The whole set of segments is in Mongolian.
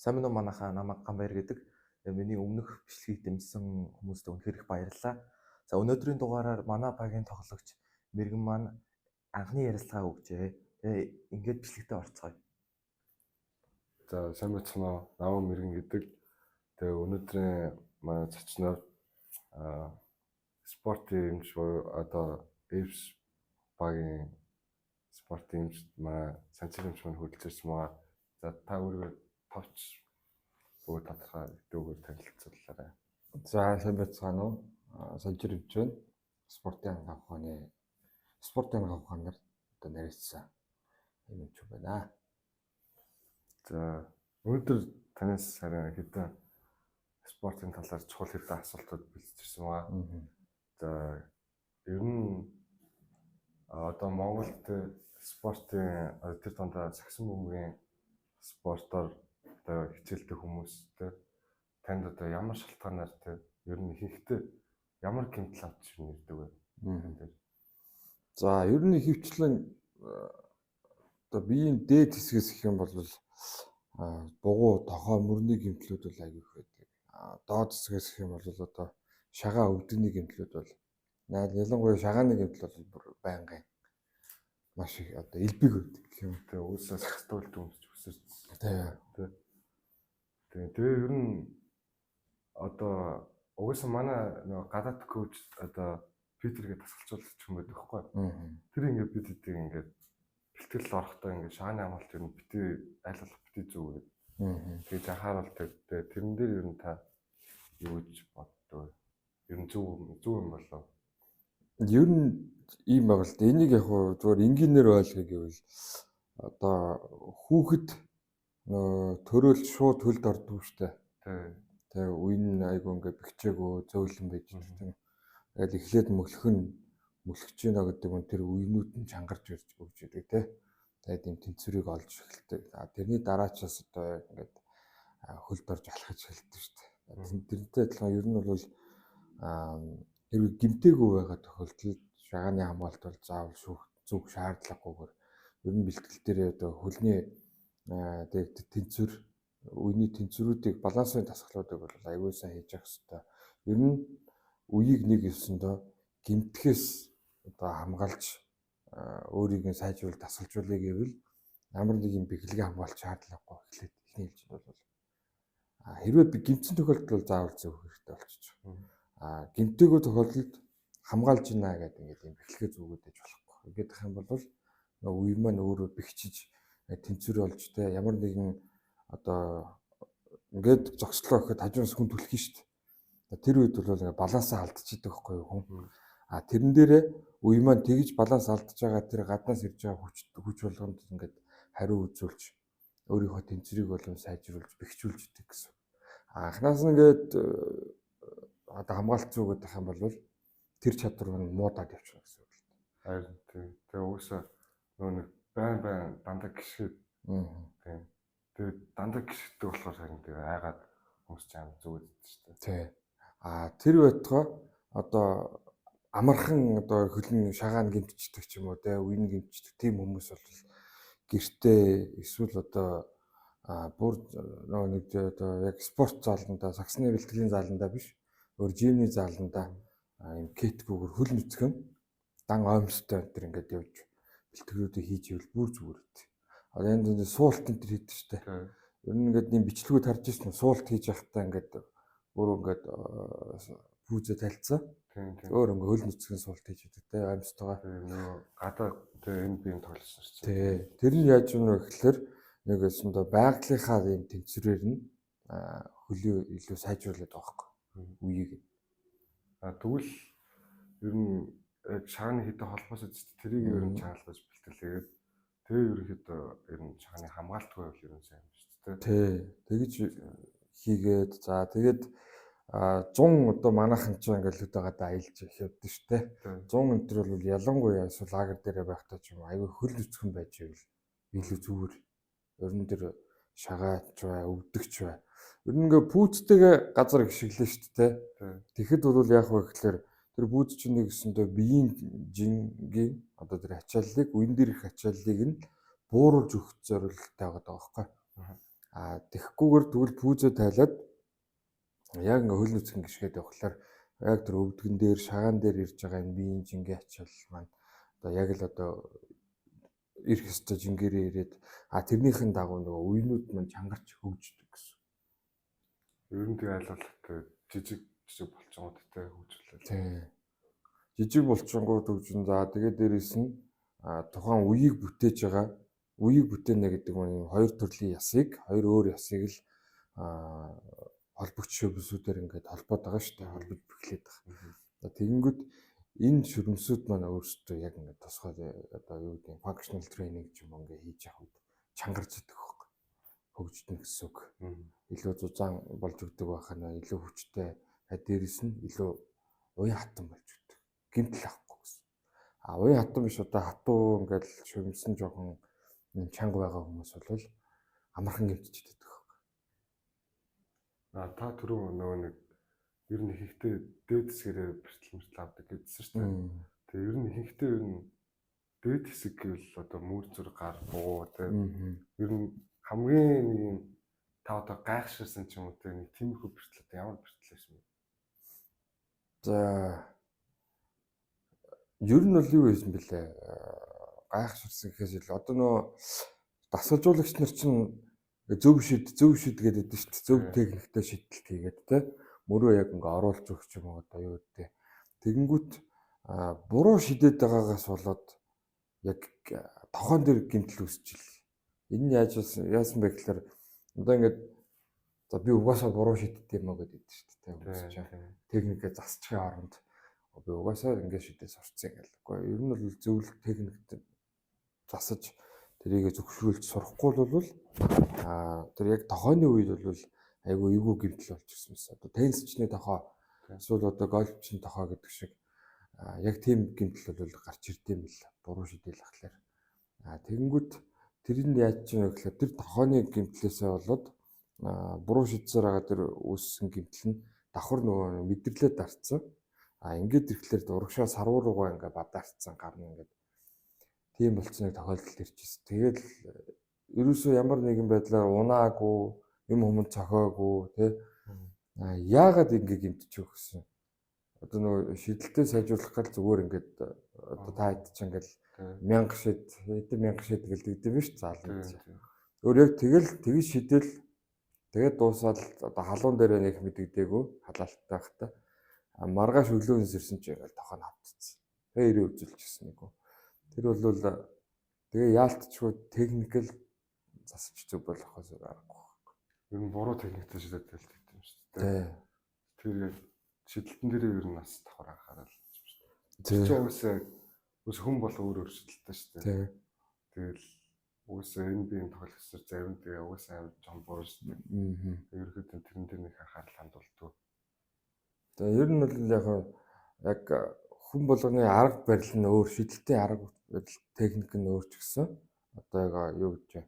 Сайн минь уу манайхаа намайг Ганбаяр гэдэг. Миний өмнөх бичлэгийг дэмжсэн хүмүүст үнэхээр их баярлалаа. За өнөөдрийн дугаараар манай багийн тоглогч Мэргэн маань анхны ярилцлага өгчээ. Ингээд бичлэгтээ орцгоё. За сайн байна уу? Намайг Мэргэн гэдэг. Тэгээ өнөөдрийн манай зочноор спортын эмч буюу одоо Эвс багийн спортын эмч манай санчир эмч маань хөдөлж байгаа. За та өөрийгөө товч бүгд тодорхой дүүгээр танилцуулаарай. За сайн байцгаана уу? Санчир эмч байна. Спортын хавханаар одоо нарийцсан юм ч байна. За өнөөдөр танаас харин хэдэн спортын талаар чухал хэдэн асуултууд бэлдчихсэн байгаа. За ер нь одоо Монголд спортын тэр дондаа сагсан бөмбөгийн спортоор одоо хичээлдэг хүмүүстэй танд одоо ямар шалтгаанаар ер нь ихэнхдээ ямар гэмтэл авч ирдэг вэ? За ер нь хөвчлэн одоо биеийн дээд хэсгээс гэх юм бол бугуу, тохоо, мөрний гэмтлүүд бол аягүй их байдаг. Доод хэсгээс гэх юм бол одоо шагаа өвдөгний гэмтлүүд бол ялангуяа шагааны гэмтэл бол бүр байнгын маш их одоо элбэг байдаг гэх юм. Тэгээ үүсээ сахтуулт өмсч өсөж. Тэгээ ер нь одоо угаасаа манай нэг гадаад коуч одоо Питергээ тасгалжуулагч юм байдаг байхгүй. Тэр ингээд бид хэдийг ингээд бэлтгэл орохдоо ингээд шагааны амгалт ер нь бити аль болох бити зүг гэдэг. Тэгээд анхааруул тэрэн дээр ер нь та юу гэж боддоо. Ер нь зөв юм болоо. Ер нь ийм байгаа л да. Энийг яг зүгээр энгийнээр ойлгоё гэвэл одоо хүүхэд төрөөл шууд хөлд ордог штэ. Тэгээ үн айгу ингээд бэхжээгөө зөөлөн байж байна. Тэгэл эхлээд мөлхөж гинэ гэдэг нь тэр үеийнүүд нь чангарч өгч идэг те. Тэгээд юм тэнцвэрийг олж эхэлдэг. Тэрний дараачаас одоо ингээд хөлд орж алхаж эхэлдэг шүү дээ. Тэрнтэй адилхан ер нь бол хэрвээ гэмтээгүй байгаа тохиолдолд шагааны хамгаалалт бол заавал зүг шаардлагагүйгээр ер нь бэлтгэл дээр одоо хөлний тэнцвэр үений тэнцвэрүүдийг балансын дасгалуудыг бол аягүй сайн хийж явах хэрэгтэй. Ер нь үеийг нэг хэлсэндээ гэмтгэхээс одоо хамгаалж өөрийг нь сайжруулж дасгалжуулъя гэвэл ямар нэг юм бэхлэгийн хамгаалт шаардлагагүй эхлээд эхний хэлжинд бол хэрвээ би гэмтсэн тохиолдолд бол заавал зөв хэрэгтэй болчих. Гэмтээгүй тохиолдолд хамгаалж гинэ гэдэг ингээд юм бэхлэгээ зүгүүд ээж болохгүй. Ингээд их юм бол үе маань өөрөө бэхжиж тэнцвэр олж те ямар нэгэн одоо ингээд зогслоо гэхэд хажуунаас хүн түлхэх шүү дээ. Тэр үед бол балансаа алдчихийдэг байхгүй юу хүн. Тэрэн дээрээ үе маань тэгж баланс алдж байгаа тэр гаднаас ирж байгаа хүч болгонд ингээд хариу үзүүлж өөрийнхөө тэнцвэрийг болон сайжруулж бэхжүүлж идэг гэсэн. Анхнаас нь ингээд одоо хамгаалт зүг гэдэг юм бол тэр чадвар нь муудаад явчихна гэсэн үг л дээ. Харин тэгээ уусаа нэг байн дандаа гიშгэд. Тэгээ дандаа гიშгдэг болохоор харин тэгээ айгаад хүмүүс ч амар зүгэд шүү дээ. Тий. Тэр байтугай одоо амархан одоо хөлн шагаан гэмтчихдэг ч юм уу те үн гэмтчихдэг тийм хүмүүс бол гэртээ эсвэл одоо бүр нэг одоо яг спорт зааланда сагсны бэлтгэлийн зааланда биш өөр жимний зааланда юм кетгүүгээр хөл нүцгэн дан оймстой энэ ингээд явж бэлтгэлүүдийг хийж ивэл бүр зүгээр үү. Одоо энэ суулт энэ хийдэг штэ. Ер нь ингээд нэг бичлэгүүд харж ирсэн суулт хийж явахдаа ингээд бүр ингээд пүүзэ талцсан. Өөр ингээ хөл нүцгэн суулт хийж идэг те оймстойгоо нөгөө гадаа энэ биеийн тоглосон шүү дээ. Тэр нь яаж юм бэ гэхээр нэг өсөндөө байгалийнхаа юм тэнцвэрээр нь хөлөө илүү сайжруулад байгаа хгүй үеийг. Тэгвэл ер нь шагааны хэдэн холбоос үзтээ тэрийг ер нь чангалгаж бэлтгэлээд тэгээ ерөнхийдөө ер нь шагааны хамгаалтгүй бол ер нь сайн юм шүү дээ. Тий. Тэгэж хийгээд за тэгээд 100 одоо манайхан ч ингээл өдөөгээд аялж их явдсан шүү дээ. 100 энэ төр бол ялангуяа эсвэл лагер дээр байхдаа ч юм аягүй хөл нүцгэн байж ивэл илүү зүгээр. Ер нь тэр шагаач бай, өвдөгч бай. Ер нь ингээ пүүцтэйгээ газар гიშгэлээ шүү дээ. Тэгэхэд бол яах вэ гэхээр тэр пүүц чинь нэг гэсэндээ биеийн жингийн одоо тэр ачааллыг үн дээр их ачааллыг нь бууруулж өгөх зорилготой байгаа байхгүй. Тэгэхгүйгээр тэгвэл пүүзээ тайлаад яг ингээ хөл нүцгэн гიშгээд явхлаар яг тэр өвдгөн дээр шагаан дээр ирж байгаа энэ биеийн жингээ ачаал маань одоо яг л одоо ирэх ёстой жингээрээ ирээд тэрнийхэн дагуу нөгөө уйнууд маань чангарч хөгждөг гэсэн. Ер нь тэг айлгалтай жижиг булчингуудтай хөгжүүлээ. Тийм. Жижиг булчингууд хөгжин тэгээд дээрэс нь тухайн үеийг бүтээж байгаа үеийг бүтээнэ гэдэг нь хоёр төрлийн ясыг, хоёр өөр ясыг л холбогч шүрмсүүдээр ингээд холбоод байгаа шүү дээ. Холбож бэхлээд байгаа. Тэгэнгүүт энэ шүрмсүүд маань өөрсдөө яг ингээд тусгай одоо юу гэдэг functional training ч юм ингээд хийж явах үед чангарч идэх хөөх. Хөгждөн гэсэн үг. Илүү зузаан болж өгдөг байхаа илүү хүчтэй. Дээрэс нь илүү уян хатан болж өгдөг. Гэмтэл авахгүй гэсэн. Уян хатан биш одоо хатуу ингээд шүрмсэн жоохон чанга байгаа хүмүүс бол амархан гэмтэж идэх. Та түрүү нөгөө нэг ер нь ихэнхдээ дээд хэсгээрээ бэртэл авдаг гэдсэн шүү дээ. Тэгээ ер нь ихэнхдээ ер нь дээд хэсэг гэвэл одоо мөр зүр гар буу тийм ер нь хамгийн нэг юм та одоо гайхширсан ч юм уу тийм тиймэрхүү бэртэл одоо ямар бэртэл байсан бэ? За ер нь бол юу байсан бэлээ? Гайхширсан гэхээс илүү одоо нөгөө дасгалжуулагч нар чинь зөв шид гэдэг дээ шүү дээ. Зөв техниктэй шийдэлт хийгээд те мөрөө яг ингээ оруулж өгч юм уу одоо юу гэдэг. Тэгэнгүүт буруу шидэд байгаагаас болоод яг тохон дээр гэмтэл үүсчихэл. Энэ нь яасан бэ гэхээр одоо ингээд за би угаасаа буруу шидэд юм аа гэдэг шүү дээ. Техникээ засчихын оронд би угаасаа ингээ шидээ сурцсан гэл. Гэхдээ ер нь бол зөвлөлт техниктэй засаж тэрийг зөвшөөрүүлж сурахгүй бол тэр яг тохооны үед бол айгүй эвгүй гэмтэл болж ирсэн байсан. Одоо теннисчний тохоо эсвэл одоо гольфчний тохоо гэдэг шиг яг тийм гэмтэл бол гарч ирдэм бил. Буруу шидэл ахлаар. Тэгэнгүүт тэрийг яаж ч юм гэхээр тэр тохооны гэмтлээсээ болоод буруу шидсээр байгаа тэр үүссэн гэмтэл нь давхар нөгөө мэдрэлээ дарцсан. Ингээд ирэхлээр урагшаа сарвуу руугаа ингээ бадарцсан гарна ингээд тийм болцсныг тохиолдолд ирчихсэн. Тэгээд ерөөсөө ямар нэгэн байдлаар унаагүй, юм хүмүүс цохоогүй, тий. Яагаад ингэ гэмтчих вэ гэсэн. Одоо нөгөө шидэлтээ сайжруулах гал зүгээр ингээд одоо та хэд ч ингээл 1000 шид, хэдэн 1000 шид гэлдэг юм биш заална. Өөр яг тэгж шидэл тэгээд дуусаад одоо халуун дээр нэг мэдэгдээгүй халаалттай байхдаа маргааш өглөөнөөс ирсэн чи ингээл тохоо автцсан. Тэгээ ирээ үзүүлчихсэн нэг. Тэр бол тэгээ яалтчгүй техникэл засаж зүг болохоос аргагүй. Ер нь буруу техниктэй шидэд байлдаг юм шүү дээ. Тэр шидэлтэн дээр ер нь бас давхар анхаарал юм шүү дээ. Тэр чинь үс хүн бол өөр шидэлтэй шүү дээ. Тэгэл үгүйсээ энэ биеийн тоглохсоор зарим тэгээ угаасаа амар жон буруу шүү дээ. Ерөөхдөө тэрэн дээр нэг анхаарал хандуулдаг. Тэгээ ер нь бол яг хүн болгоны арга барил нь өөр, шидэлтийн арга барил техник нь өөр ч гэсэн одоо яг юу гэж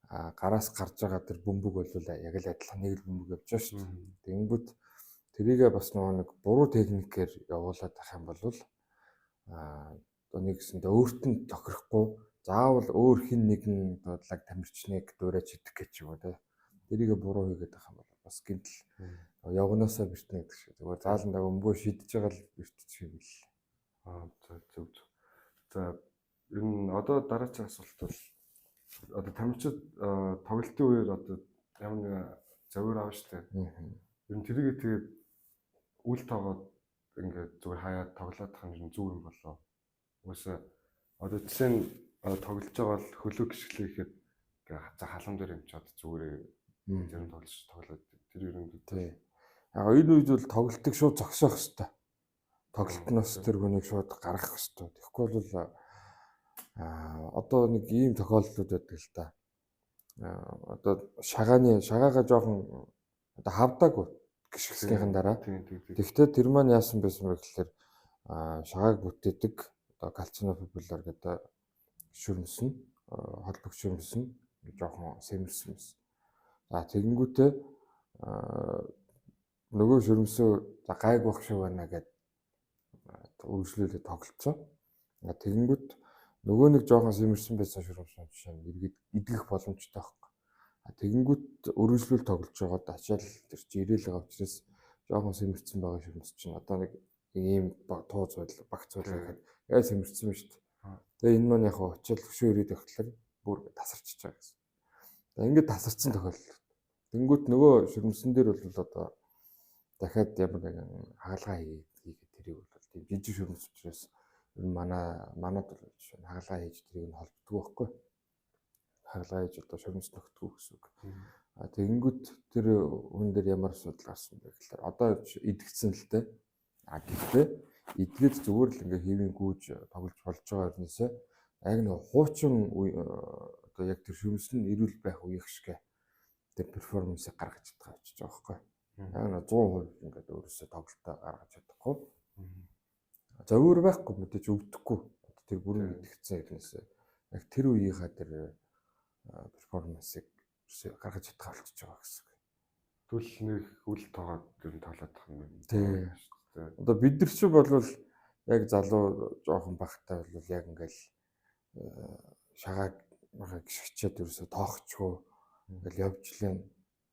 гараас гарч байгаа тэр бөмбөг бол яг л адилхан нэг л бөмбөг явж байгаа шүү дээ. Тэгэнгүүт тэрийгээ бас нэг буруу техникээр явуулаад ах юм бол одоо нэгсэндээ өөрт нь тохирохгүй заавал өөр хин нэгэн бодлог тамирчныг дуурайж идэх гэж юу те. Тэрийгээ буруу хийгээд ах юм бол бас гинтл явгнаасаа бэртнэ гэдэг шиг. Зүгээр зааландаа бөмбөг шидэж байгаа л бэртчих юм бэл. Зөв. За ер нь одоо дараагийн асуулт бол одоо тамирчид тоглолтын үеэр одоо ямар нэг завир аав штэ. Ер нь тэрийг тэгээд үл тоогоод ингээд зүгээр хаяад тоглоод тах юм зүг юм болоо. Угаасаа одоо жишээ нь тоглож байгаа бол хөлөө гიშгэлээхэд за халуун дээр юм чад зүгээр зэрэг тоглоод тэр ер нь тий. Яг энэ үед бол тоглолтыг шууд зогсоох хэрэгтэй. Тоглолтноос тэр хүнийг шууд гаргах хэрэгтэй. Тэгэхгүй бол одоо нэг ийм тохиолдлууд байдаг л да. Одоо шагаага жоохон одоо хавдаагүй гიშгснийхэн дараа. Тэгвэл тэр маань яасан байсан бэ гэхээр шагааг бүтээдэг одоо кальцинопопуляр гэдэг шүрмс нь холбогч шүрмс нь жоохон сэмэрсэн байсан. За тэгэнгүүтээ нөгөө шүрмсөө гайг бах шиг байна гэд үргэлжлүүлээд тоглолцоо. Тэгэнгүүт нөгөө нэг жоохон сэмэрсэн байсан шүрмс жишээ нь эргээд идэх боломжтой байхгүй. Тэгэнгүүт өргөжлөл тоглож байгаад ачаал тэр чи ирээл байгаа учраас жоохон сэмэрсэн байгаа ширмэс чинь одоо нэг ийм тууз байдал багц байлаа гэхэд яа сэмэрсэн шүү дээ. Тэгээ энэ маань яг очиад хөшөө ирээд өгтлэр бүр тасарчиж байгаа гэсэн. Тэгээ ингээд тасарсан тохиолдол. Тэнгүүт нөгөө ширмэсэн дээр бол одоо дахиад ямар нэгэн хагалгаа хийгээд тэрийг бол тийм жижиг ширмэс учраас ер нь манад бол жишээ нь хагалгаа хийж тэрийг нь холбогддог байхгүй. Хагалгаа хийж одоо ширмэс нөхдөг гэсэн үг. Тэгэнгүүт тэр хүн дээр ямар асуудал гарсан бэ гэхээр одоо идэгцэн л дээ. Гэхдээ идгээд зүгээр л ингээ хэвийн гүйж тоглож болж байгаа юмнасаа яг нэг хуучин одоо яг тэр ширмэс нь ирүүл байх үеих шиг тэр перформансыг гаргаж чадах авчиж байгаа байхгүй. Яг нэг 100% ингээд өөрөөсөө тоглолтоо гаргаж чадахгүй. За өөр байхгүй мэдээж өвдөхгүй. Тэр бүрэн идэгцэн ирнэсээ яг тэр үеийнхаа тэр перформансыг гаргаж чадах болчихж байгаа гэсэн. Түл нэг үл тоогоод ер нь тоглоод байгаа юм байна. Тийм. Одоо бид нар чинь бол яг залуу жоохон багтай бол яг ингээл шагааг гიშгчээд ерөөсө тоохчгүй ингээл явж лээ.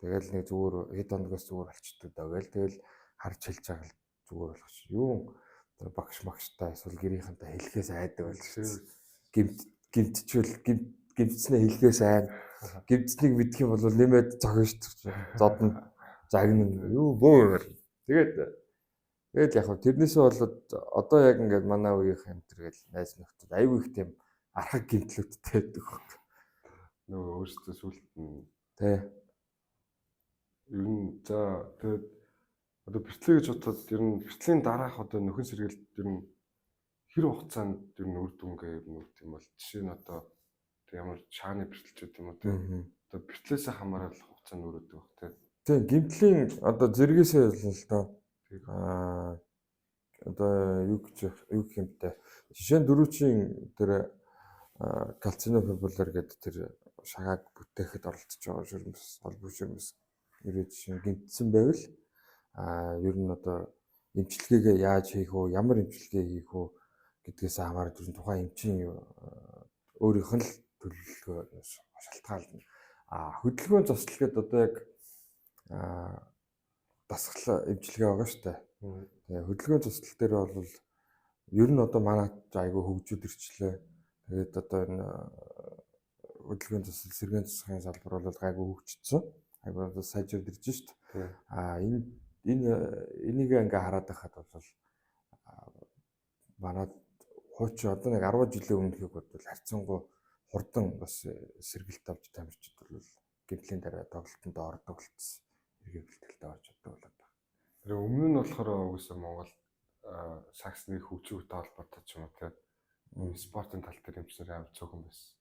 Тэгэл нэг зүгээр хэд ондоос зүгээр болчдөг даа гээл тэгэл харж хэлж байгаа л зүгээр болгоч. Юу багш магштай эсвэл гэрийнхэнтэй хэлхээс айдаг болчихсон. Гимтснээ хэлхээс айн. Гимтснийг мэдэх юм бол нэмээд зогно шүү дээ. Зодно. Загнана. Юу бөө. Тэгээд яг хөө тэрнээсээ болоод одоо яг ингээд манай үеийнх юм тэргээл найз нөхдөд аюу их тийм архаг гимтлүүдтэй байдаг хөөх. Нөгөө өөрсдөө сүлд нь тий. Ер нь за тэгээд одоо бэртлээ гэж бодоход ер нь бэртлийн дараах одоо нөхөн сэргээлт ер нь хэр хугацаанд ер нь үр дүнгээ юм уу тийм бол жишээ нь одоо ямар шааны бэртэлчүүд юм уу тийм одоо бэртлээсээ хамаарал хугацаанд өрөөдөг баг тийм. Тийм гимтлийн одоо зэрэгээсээ л доо одоо юу гэх юм бэ? Жишээ нь дөрөвчийн тэр калцино популяр гэдэг тэр шагааг бүтээхэд оролцож байгаа ширмэс холбоо ширмэс ирээд жишээ гимтсэн байвал ер нь одоо эмчилгээгээ яаж хийх вэ? Ямар эмчилгээ хийх вэ гэдгээс хамаарат тухайн эмчийн өөрийнх нь л төлөвлөгөө шалтгаална. Хөдөлгөөний заслал гэдэг одоо яг дасгал эмчилгээ байгаа шүү дээ. Тэгээ хөдөлгөөний заслал дээр бол ер нь одоо манай айгүй хөгжүүд ирчлээ. Тэгээд одоо энэ хөдөлгөөний заслал сэргээний засгийн салбар бол айгүй хөгжсөн. Айгүй одоо сайжраад ирж шүү дээ. Энийг ингээ хараад байхад бол манай хуучин одоо нэг 10 жилийн өмнөхийг бодвол харьцангуй хурдан бас сэргэлт авч тамирчид бол гэмтлийн дараа тоглолтод ордог болчихсон. Эргээ бэлтгэлтэй орж чаддаг болоод байна. Тэр өмнө нь болохоор угсаа Монгол саксны хөгжүүтэй холбоотой ч юм уу тийм спортын тал дээр эмчнэр амар цөөхөн байсан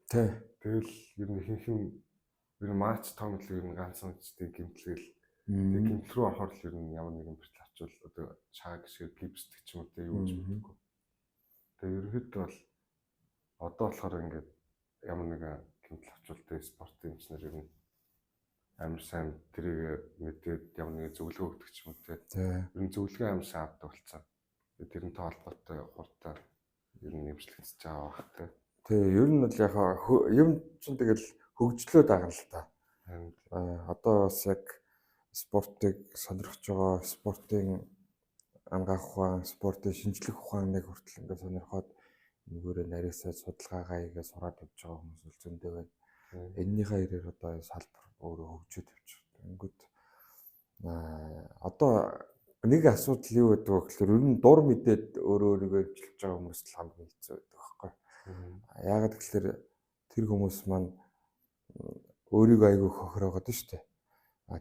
тийм. Тэгэл ер нь ихэнх нь ер нь матч тоглолт ер нь ганцхан ч гэмтлэл тэг гэмтэл рүү орохоор л ер нь ямар нэгэн бэртэл авчвал одоо шааг шиг гипсдэг ч юм уу тийм юу ч мэдгүй. Тэгээ ерөнхийдөө бол одоо болохоор ингээд ямар нэгэн гэмтэл авчвал тийм спортын эмчнэр ер нь амар сайн тэрийг мэдээд ямар нэгэн зөвлөгөө өгдөг ч юм уу тийм. Ер нь зөвлөгөө амар сайн авдаг болсон. Тэрнтэй холбоотой хурдтай ер нь нэмжлэгдэж байгаа баг тийм. Тэгээ ер нь бол яг юм чинь тэгэл хөгжлөөд байгаа л та. Одоо бас яг спортыг сонирхож байгаа, спортын ангаах ухаан, спортын шинжлэх ухааныг хүртэл ингээд сонирхоод нэгээрээ нарийсаад судалгаагаа хийгээд сураад явж байгаа хүмүүс л зөндөө байна. Эннийхээ ирээр одоо салбар өөрөө хөгжөөд явж байгаа. Ингээд одоо нэг асуудал юу гэдэг вэ гэхээр ер нь дур мэдээд өөрийгөө хэмжилж байгаа хүмүүс л хамгийн хэцүү байдаг байхгүй. Яагаад гэхээр тэр хүмүүс маань өөрийгөө айгүй хохироогоод шүү дээ.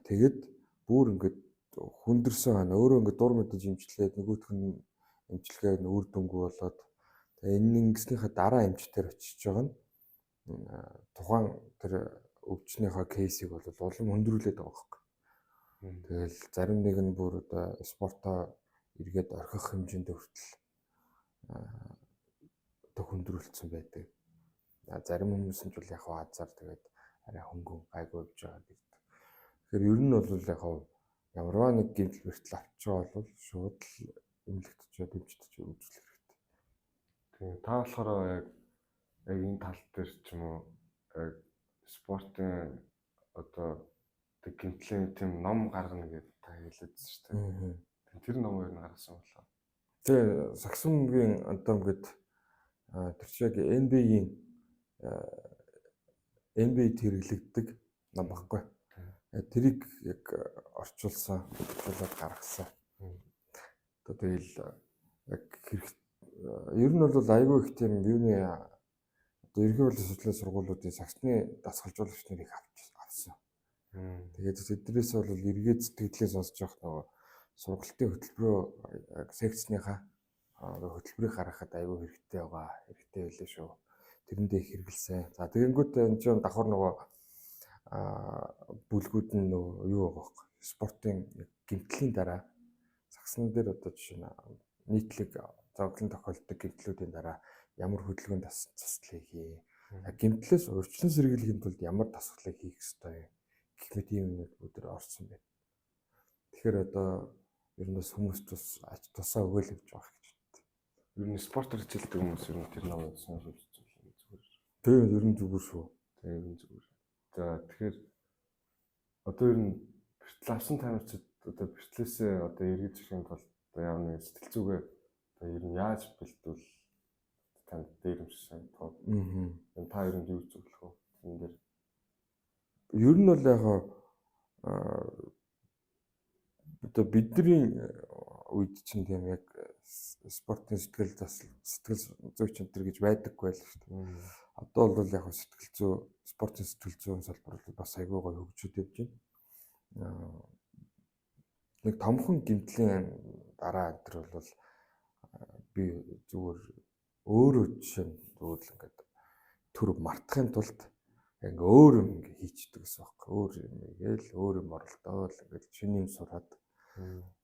Тэгээд бүр ингээд хүндэрсэн хана өөрөө ингээд дур мэдэж имжлээд нөгөөх нь имчилгээ нь үр дүнгүй болоод тэгээ энэ ингэснийхаа дараа эмчтэр очиж байгаа нь тухайн тэр өвчнийхөө кейсийг бол улам хөндрүүлээд байгаа байхгүй. Тэгэл зарим нэг нь бүр одоо спортоо эргээд орхих хэмжээнд хүртэл одоо хөндрүүлсэн байдаг. Зарим хүмүүс нь ч бол яг хазар тэгээд арай хөнгөн гайгүй явж байгаа гэдэг. Тэгэхээр ер нь бол яг ямарваа нэг гэмтэл бэртэл авчгаа бол шууд л эмнэлэгтчихэд эмчтэж үзүүлэх хэрэгтэй. Тийм та болохоор яг энэ тал дээр ч юм уу спортын одоо тэг гимтлийн тийм ном гаргана гэдэг та хэлээдсэн шүү дээ. Тэр ном юу гаргасан болоо. Тэгээ Саксумгийн одоо ингээд тэр чинь яг NBA хэрэглэгддэг ном баггүй. Тэрийг яг орчуулаад гаргасан. Одоо тэгэл яг ер нь бол айгүй их тийм юуны одоо ерөнхий боловсролын судлалын сургуулиудын сагсны дасгалжуулагч нарыг авсан. Тэгээд тэднээс бол эргээд сэтгэлдээ сонсож явах нөгөө сургалтын хөтөлбөрөө секцныхаа хөтөлбөрийг гаргахад айгүй хэрэгтэй байгаа. Хэрэгтэй байлээ шүү. Тэрэндээ их хэрэгэлсэн. За тэгэнгүүт энэ чинь давхар нөгөө бүлгүүд нь нөгөө юу байгаа вэ? Спортын гэмтлийн дараа сагсны дээр одоо жишээ нь нийтлэг зоглон тохиолддог гэмтлүүдийн дараа ямар хөдөлгөөнд таслыг хий. Гэмтлээс урьдчилан сэргийлэхийн тулд ямар дасгалыг хийх ёстой гэх мэт юм өдөр орсон байна. Тэгэхээр одоо ер нь бас хүмүүс тусаа өгөөл явж байгаа гэж байна. Ер нь спорт хичээлдэг хүмүүс ер нь тэр намайг сонирхож үзвэл зүгээр. Тэгээ ер нь зүгээр шүү. Тэгээ ер нь зүгээр. За тэгэхээр одоо ер нь бэртэл авсан тамирчид одоо бэртлээсээ одоо эргэж ирэхэд бол одоо ямар нэг сэтгэл зүгээ одоо ер нь яаж бэлдвэл танд дээрэмшсэн тоо. Та ер нь юу зөвлөх вэ? Энэ дээр ер нь бол яг одоо бидний үед чинь тийм яг спортын сэтгэл зүйч энэ гэж байдаггүй л шүү дээ. Одоо бол яг сэтгэл зүй спортын сэтгэл зүйн салбар бол бас айгүй гоё хөгжиж явж байна. Нэг томхон гэмтлийн дараа энэ бол би зүгээр өөрөө жишээ нь зүгээр л ингээд төр мартахын тулд ингээ өөр юм ингээ хийчихдэг гэсэн баг. Өөр юм гээл өөр юм оролдоод ингээд шинэ юм сураад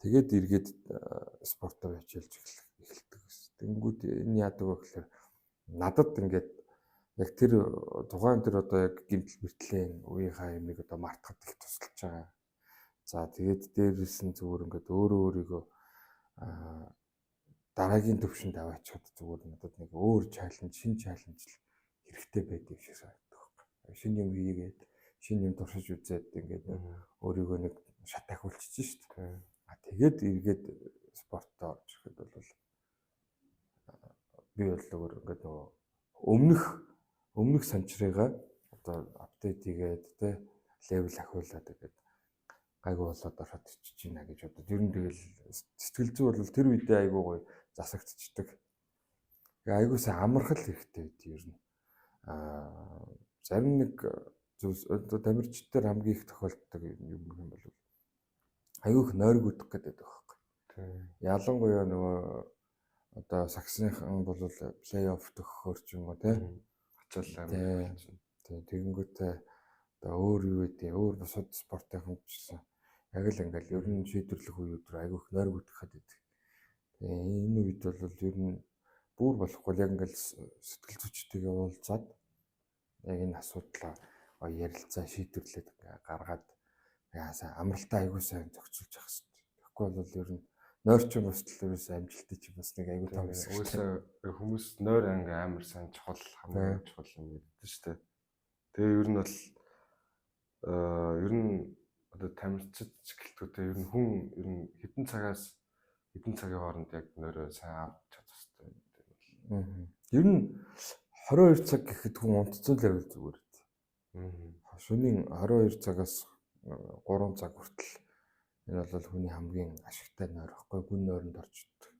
тэгээд эргээд спортоор хичээлж эхэлдэг гэсэн. Тэнгүүд энэ яадаг вэ гэхээр надад ингээд яг тэр тухайн тэр одоо яг гэмтэл бэртлийн үеийнхаа юмыг одоо мартахад их тусалж байгаа. За тэгээд дээрээс нь зүгээр ингээд өөрийгөө дараагийн төвшөнд аваачихад зүгээр надад нэг өөр шинэ чаленж хэрэгтэй байдаг шиг санагдав. Шинэ юм хийгээд шинэ юм туршиж үзээд ингээд өөрийгөө нэг шат ахиулчихж шүү дээ. Тэгээд эргээд спортоо орж ирэхэд бол би бол ингээд нөгөө өмнөх санчрыгаа одоо апдейт хийгээд тэ левел ахиулаад тэгээд гайгүй болоод ороод ичиж байна гэж бодод. Ер нь тэгэл сэтгэл зүй бол тэр үедээ айгүй гоё засагдчихдаг. Айгүй сайн амархал хэрэгтэй байд ер нь. Зарим нэг зүйлс одоо тамирчид дээр хамгийн их тохиолддог юм бол айгүй их нойргуудах гэдэг байхгүй. Ялангуяа нөгөө одоо саксныхан бол плей-офф төгсөхөр ч юм уу тийм ачаалал. Тэгэнгүүтээ одоо өөр юу гэдэг өөр бусад спортын хэмжсэн яг л ингээл ер нь шийдвэрлэх үе өдөр айгүй их нойргуудах гэдэг. Энэ үед бол ер нь бүр болохгүй яг ингээл сэтгэл зүйчтэйгээ уулзаад яг энэ асуудлаа ярилцаа шийдвэрлээд гаргаад яасаа амралтаа айгүй сайн зохицуулж явах хэрэгтэй. Тэгэхгүй бол ер нь нойрчин босдол ерөөсөө амжилттай чи бас нэг айгүй том гэсэн. Уусаа хүмүүс нойр анги амар сайн чухал хамгийн чухал юм гэдэг шүү дээ. Тэгээ ер нь бол ер нь одоо тамирчид гэлтгүүтэй ер нь хүн ер нь хэдэн цагийн хооронд яг нойроо сайн авч чадах хэрэгтэй. Ер нь 22 цаг гэхэд хүн унтцсан л байвал зүгээр. Шөнийн 12 цагаас 3 цаг хүртэл энэ бол хүний хамгийн ашигтай нойр байхгүй гүн нойронд орчдөг.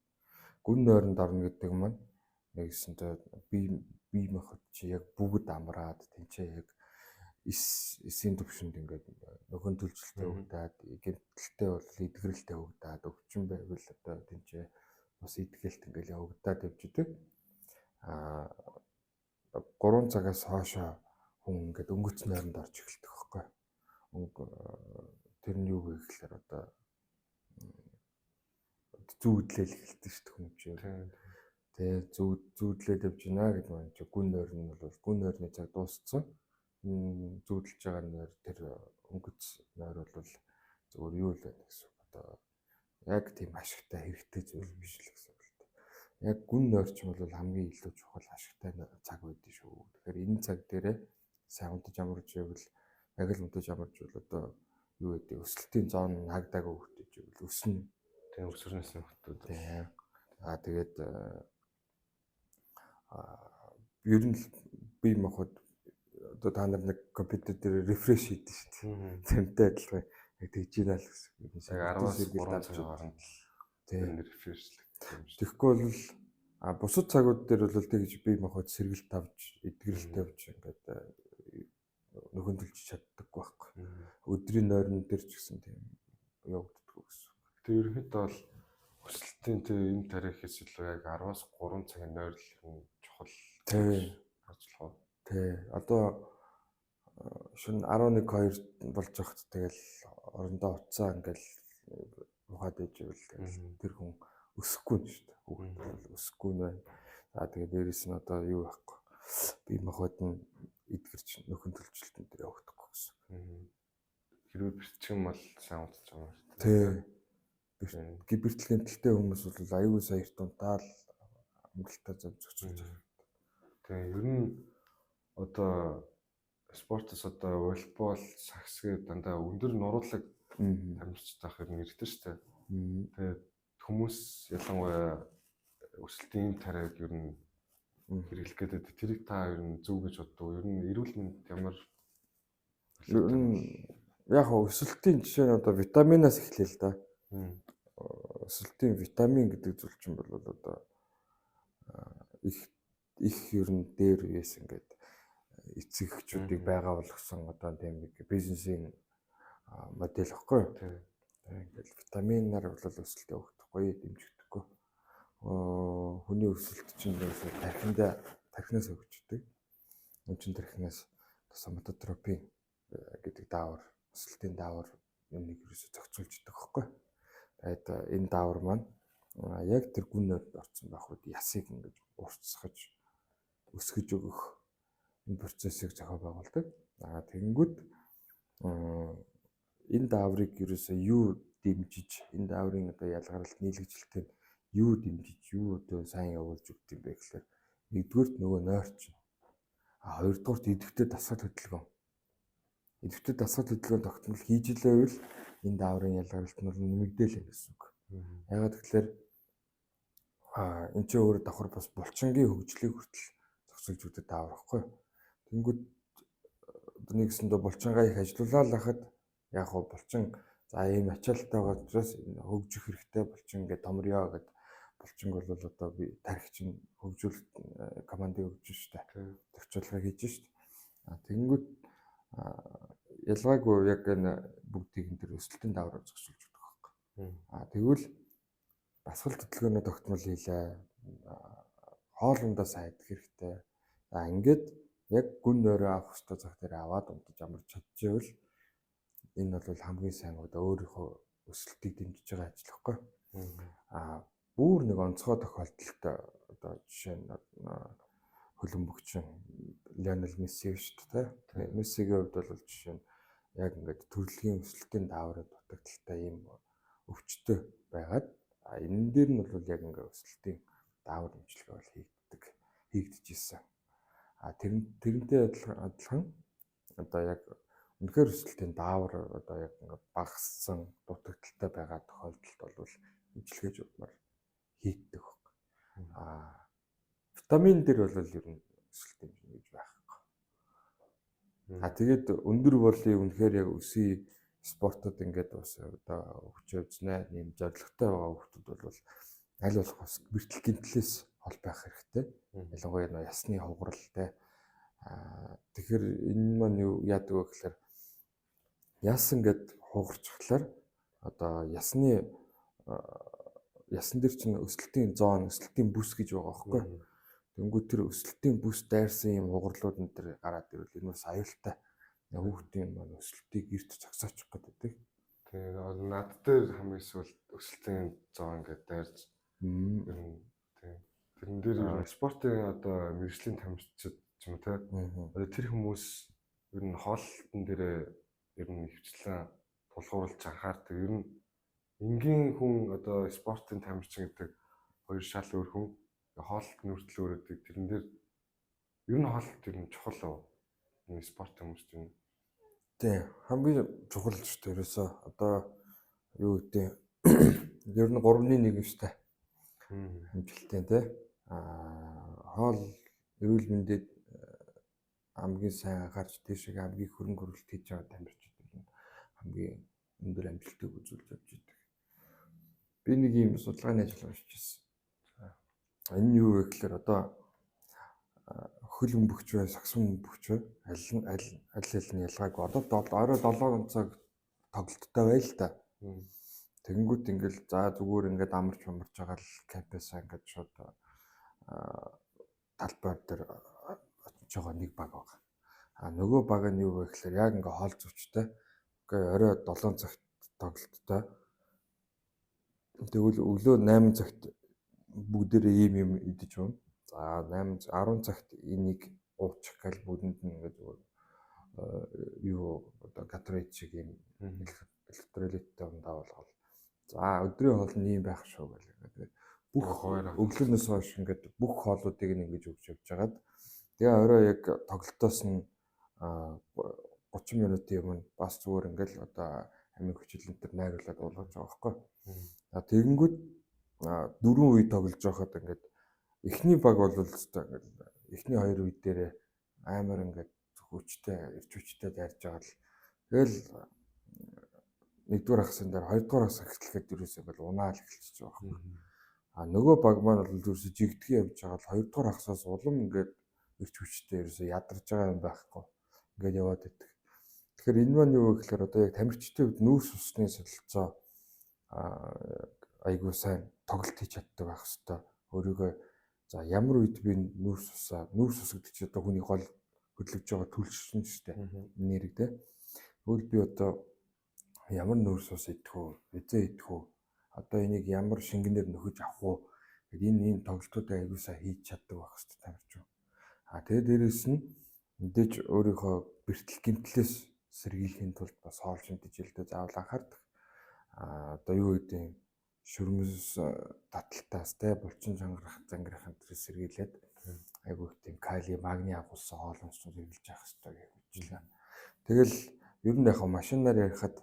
Гүн нойронд орно гэдэг маань нэгсэнтэй бие махбод чи яг бүгд амраад тэнцээ яг эсийн төвшөнд ингээд нөхөн төлжилттэй өгдөөд гэмтэлтэй бол эдгэрэлтэй өгдөөд өвчин байвал одоо тэнцээ бас эдгэлт ингээд өгдөөд явждаг. 3 цагаас хоошоо хүн ингээд өнгөц нойронд орж эхэлдэг байхгүй. Тэр нь юу вэ гэхээр одоо зүүдлэл эхэлдэг шүү дээ хүн чинь. Тэгээ зүүдлээд явж байна гэдэг маань чи гүн нойр нь бол гүн нойрны цаг дууссан. Зүүдлж байгаа нойр тэр өнгөц нойр бол зөвхөн юу л байна гэсэн үг. Одоо яг тийм ашигтай хэрэгтэй зүйл биш л гэсэн үг л дээ. Яг гүн нойрч бол хамгийн илүү чухал ашигтай цаг байдаг шүү. Тэгэхээр энэ цаг дээрээ сайн унтаж амарч байвал яг л мэдээж амарч бол одоо юу гэдэг өсөлтийн зоон хаагдаагүй хөгтөж ивэл өснө. Тэгээ өсвөрнээс нь хөтөд. Тийм. Тэгээд ер нь бие махбод одоо та нар нэг компьютер дээр рефреш хийдэг шүү дээ. Тэрнтэй адилхан яг тэгж ийна л гэсэн. Яг 10-аас 3 цагийн хооронд тийм рефрешлэг. Тэгэхгүй бол бусад цагууд дээр бол тэгж бие махбод сэргэлт авч, эдгэрэлт тавьж ингээд нөхөндөлж чаддаггүй байхгүй. Өдрийн нойрон дээр ч гэсэн тийм явагддаг гэсэн. Тэгээ ерөнхийдөө бол өсөлтийн энэ тарихээс илүү яг 10-аас 3 цагийн нойрол нь чухал. Тийм. Ажиллах. Тий. Одоо шөнө 11-2 болж байхад тэгэл орондоо уцаа ингээл ухаад иж ивэл тэр хүн өсөхгүй нь шүү дээ. Хүүхэд бол өсөхгүй нь байна. За тэгээ дээрэс нь одоо юу байхгүй. Бие махбод нь эдгэрч нөхөн төлжилтөнд дээр явагдахгүй гэсэн. Хэрвээ бэрчгэн бол сайн удаж байгаа шүү дээ. Тий. Бэртлэгийн тэлтэй хүмүүс бол аюул саяр тунтаал амралтаа зохицуулж байгаа. Тэгээ ер нь одоо спортоос одоо волейбол, саксгээ дандаа өндөр нуруулаг тамирчид байх юм хэрэгтэй шүү дээ. Тэгээд хүмүүс ялангуяа өсөлтийн юм тариаг ер нь хэрэглэх гэдэг. Тэрийг та ер нь зөв гэж боддог. Ер нь эрүүл мэнд ямар яг өсөлтийн жишээ нь одоо витаминаас эхлэе л да. Өсөлтийн витамин гэдэг зүйл чинь бол одоо их ер нь дээр үес ингээд эцэг эхчүүдийг байгаа болгосон одоо тийм нэг бизнесийн модель واخгүй. Ингээд витаминаар бол өсөлтөө өгөхгүй, дэмжигдэхгүй. Хүний өсөлт чинь тархинаас өгчдөг. Өнчин тархинаас соматотропин гэдэг даавар, өсөлтийн даавар энийг ерөөсө зохицуулж идэг واخгүй. Тэгээд энэ даавар маань яг тэр гүн нойронд орсон байх үед ясыг ингэж уртсгаж өсгөж өгөх энэ процессыг зохион байгуулдаг. Тэгэнгүүт энэ дааврыг ерөөсөө юу дэмжиж, энэ дааврын одоо ялгаралт нийлэгжилтэнд юу дэмжиж, юу одоо сайн явуулж өгд юм бэ гэхээр нэгдүгээрт нөгөө нойрч. Хоёрдугаарт идэвхтэй дасгал хөдөлгөөн. Идэвхтэй дасгал хөдөлгөөн тогтмол хийж илээвэл энэ дааврын ялгаралт нь нэмэгдээл юм гэсэн үг. Ягаад гэвэл энэ ч өөр давхар бас булчингийн хөгжлийг хүртэл зохицуулж өгдөг даавар واخгүй. Тэнгүүд нэгсэндээ булчингаа их ажиллуулаад хахад яг хоо булчин за ийм ачаалттай байгаа учраас хөгжих хэрэгтэй булчин гэдэг томрёо гэдэг булчин бол одоо би тарих чинь хөгжүүлэлт командыг өгч штэ. Зохицуулгыг хийж штэ. Тэнгүүд ялгаагүй яг энэ бүгдийг энэ төр өсөлтийн даавраар зохицуулж өгдөг байхгүй. Тэгвэл дасгал хөдөлгөөнөө тогтмол хийлээ. Хоолундаа сайдах хэрэгтэй. Ингээд яг гүн нойроо авах хэрэгтэй цаг дээр аваад унтаж амарч чадчихвэл энэ бол хамгийн сайн одоо өөрийнхөө өсөлтийг дэмжиж байгаа ажил واخгүй. Бүр нэг онцгой тохиолдолд одоо жишээ нь хөлбөмбөгчин Лионел Месси шүү дээ. Мессигийн хувьд бол жишээ нь яг ингээд төрөлхийн өсөлтийн дааврын дутагдaltaй ийм өвчтөй байгаад энэ дээр нь бол яг ингээд өсөлтийн даавар дэмжлэг бол хийгдэж ирсэн. Тэрнтэй адилхан одоо яг үнэхээр өсөлтийн даавар одоо яг ингээд багассан дутагдaltaй байгаа тохиолдолд бол дэмжлэгэж удмаар хийдэг баг. Витамин дээр бол ер нь өсөлтийн гэж байхгүй. Тэгээд өндөр волей үнэхээр яг өсөй спортод ингээд бас одоо өвчөө үзнэ, нэм зоригтой байгаа хүмүүс бол аль болох бас бэртэл гинтлээс хол байх хэрэгтэй. Ялангуяа ясны хугаралтай. Тэгэхээр энэ маань юу яадаг вэ гэхээр яс ингээд хугарчихлаар одоо ясны ясан дээр чинь өсөлтийн зоон, өсөлтийн бүс гэж байгаа байхгүй. Тэнгүүд тэр өсөлтийн бүс дайрсан юм хугарлууд энэ төр гараад ирвэл энэ бас аюултай. Хүүхдийн маань өсөлтийг эрт зогсоочих гэдэг. Тэгээ над дээр хамгийн эсвэл өсөлтийн зоон ингээд дайрж тэрэн дээр спортын одоо мэргэжлийн тамирчид ч юм уу те. Одоо тэр хүмүүс ер нь хоолтон дээр ер нь хвчлэн тулгуурлаж анхаардаг. Ер нь энгийн хүн одоо спортын тамирчин гэдэг хоёр шал өөр хүн хоолт нүртэл өөрөдөг. Тэрэн дээр ер нь хоолт ер нь чухал уу? Энэ спорт хүмүүст юм. тий хамгийн чухал шүү дээ. Ерөөсөө одоо юу гэдэг ер нь 3-1 штэ амжилттай тий. Хоол эрүүл мэндэд хамгийн сайн анхаарч тийшээ хамгийн хөрөнгө оруулалт хийж байгаа тамирчид бол хамгийн өндөр амжилтыг үзүүлж явж байдаг. Би нэг ийм судалгааны ажил уншиж байсан. Энэ нь юу вэ гэхээр одоо хөл өмбөгч бай, сагсан өмбөгч бай аль нь ялгаагүй. Одоо орой 7 цаг тоглолттой байл л да. Тэгэнгүүт ингээл за зүгээр ингээд амарч байгаа л кампусаа ингээд шууд талбай дээр очиж байгаа нэг баг байгаа. Нөгөө баг нь юу вэ гэхээр яг ингээ хоол зүйчтэй. Ингээ орой 7 цагт тоглолттой. Тэгвэл өглөө 8 цагт бүгдээрээ ийм идэж байна. За 10 цагт энийг уучих гал бүдэнд нь ингээ зүгээр юу одоо гатрейт шиг ийм электролиттэй ундаа болгоод. За өдрийн хоол нь ийм байх шүү гэл. Бүх өглөөнөөс хойш ингээд бүх хоолуудыг ингэж өгч явж хагаад тэгээ орой яг тоглолтоос нь 30 минутын өмнө бас зүгээр ингээл одоо амиг хүчлэнтер найруулад уулгаж байгаа байхгүй. Тэгэнгүүт 4 үе тоглож байхад ингээд эхний баг бол ингээд эхний 2 үе дээр амар ингээд хүчтэй ирч хүчтэй дайрж байгаа л тэгэл нэгдүгээр хагасан дээр хоёрдугаар хагас эхлэхэд юусэн ингээд унаал эхэлчихэж байгаа байхгүй. Нөгөө баг маань бол юусэн жигдгий явж байгаа л хоёрдугаар хагасаас улам ингээд ирч хүчтэй юусэн ядарч байгаа юм байхгүй. Ингээд яваад байдаг. Тэгэхээр энэ маань юу вэ гэхээр одоо яг тамирчдын хувьд нүүрс усны солилцоо айгуу сайн тоглолт хийж чаддаг байх хэвээр. Өөрийгөө за ямар үед би нүүрс ус гэдэг чинь одоо хүний гол хөдөлгөж байгаа төлөвшсөн шүү дээ. Нэрэг дээ. Тэгвэл би одоо ямар нүүрс ус идэх үү, эзээ идэх үү, одоо энийг ямар шингэнээр нөхөж авах уу гэдэг энэ тоглолтуудаа айгуу сайн хийж чаддаг байх хэвээр тамирч. Тэгээд дээрэс нь мэдээж өөрийнхөө бэртэл гэмтлээс сэргийлэхийн тулд бас хоол шимтэж илдээ заавал анхаардаг. Одоо юу гэдэг шүрмэс таталтаас те булчин зангирах энэ сэргийлээд айгуу их тийм кали, магний агуулсан хоол ундсууд хэрэглэж явах хэрэгтэй гэж хэлжлээ. Тэгэл ер нь яг машинаар ярихад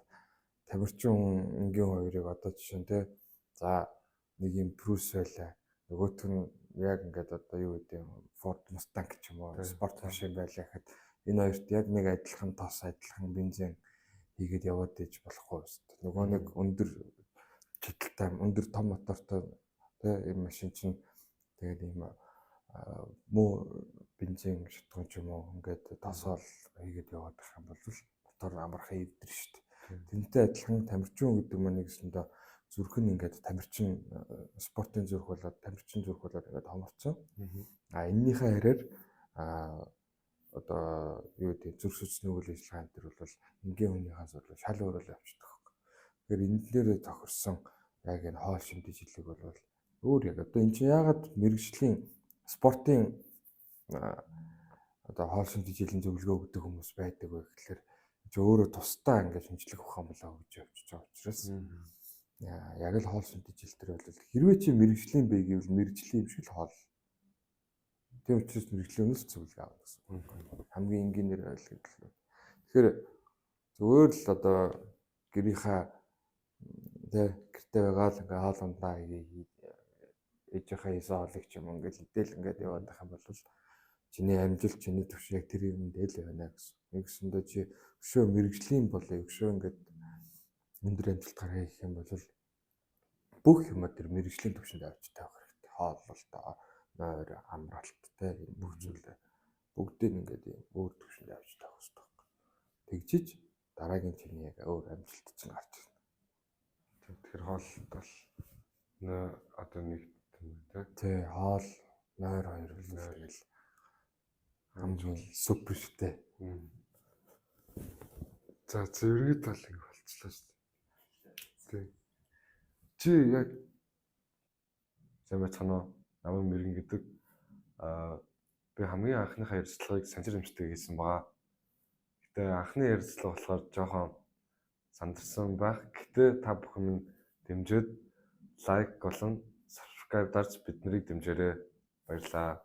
тамирчин энгийн хоёрыг одоо жишээ нь те за нэг юм Прус байлаа. Нөгөөх нь яг ингээд одоо юу гэдэг Ford Mustang ч юм уу спорт машин байлаа гэхэд энэ хоёрт яг нэг адилхан тос адилхан бензин хийгээд яваад иж болохгүй шүү. Нөгөө нэг өндөр чөлөөтэй өндөр том мотортой тийм машин чинь тэгээд ийм муу бензин шатгуун ч юм уу ингээд тосоол хийгээд яваад байх юм бол мотор амархан ивдэр шүү дээ. Тэнтэй адилхан тамирчин гэдэг маань гэсэндээ зүрх нь ингээд тамирчин спортын зүрх болоод тамирчин зүрх болоод ингээд хоморцсон. Эннийхээ хараар одоо юу гэдэг зүрх судасны үйл ажиллагаа энэ төр бол энгийн хүнийхээс бол шал өөрөөр явчихдаг. Тэгэхээр энэ дээр тохирсон яг энэ хоол шимтэж хэлэг бол өөр яг одоо энэ чинь яагаад мэрэгжлийн спортын одоо хоол шимтэж хэлэн зөвлөгөө өгдөг хүмүүс байдаг вэ гэхээр өөрөө тусдаа ингээд шинжлэх ухаан болоо гэж явж байгаа учраас яг л хоол шимтэж хэл төр бол хэрвээ чи мэрэгжлийн бай гэвэл мэрэгжлийн юм шиг л хоол. Тийм учраас мэрэгжлээс зөвлөгөө авах гэсэн. Хамгийн энгийнээр ойлгох. Тэгэхээр зүгээр л одоо гэрийнхаа гэртээ байгаа л ингээ хоол ундаа ээжийнхээ хийсэн хоолыг ч юм ингээл идэл ингээд яваад байх юм бол чиний амжилт чиний төвш яг тэр юмд л байна гэсэн. Нэгсэндээ чи өшөө мэрэгжлийн болоо өшөө ингээд өндөр амжилт гаргая гэх юм бол бүх юм тэр мэрэгжлийн төвшөнд авч тавих хэрэгтэй. Хоол бол тоо нойр амралт те бүх зүйлээ бүгдийг ингээд өөр төвшөнд авч тавих хэрэгтэй. Тэгжиж дараагийн чиний яг өөр амжилт чинь гарч ирнэ. Тэгэхээр хоолд бол одоо нэг тий хоол нойр хоёр л тэгэл хамгийн супер штэй. За зэрэг талыг болцлоо шүү дээ. Чи яг сайн бацхан намын мэрэгэн гэдэг би хамгийн анхныхаа ярилцлагыг санжир эмчтэй хийсэн байгаа. Гэтэ анхны ярилцлага болохоор жоохон сандарсан байх. Гэтэ та бүхэн минь дэмжиж лайк болон subscribe дарж бид нарыг дэмжээрэй. Баярлалаа.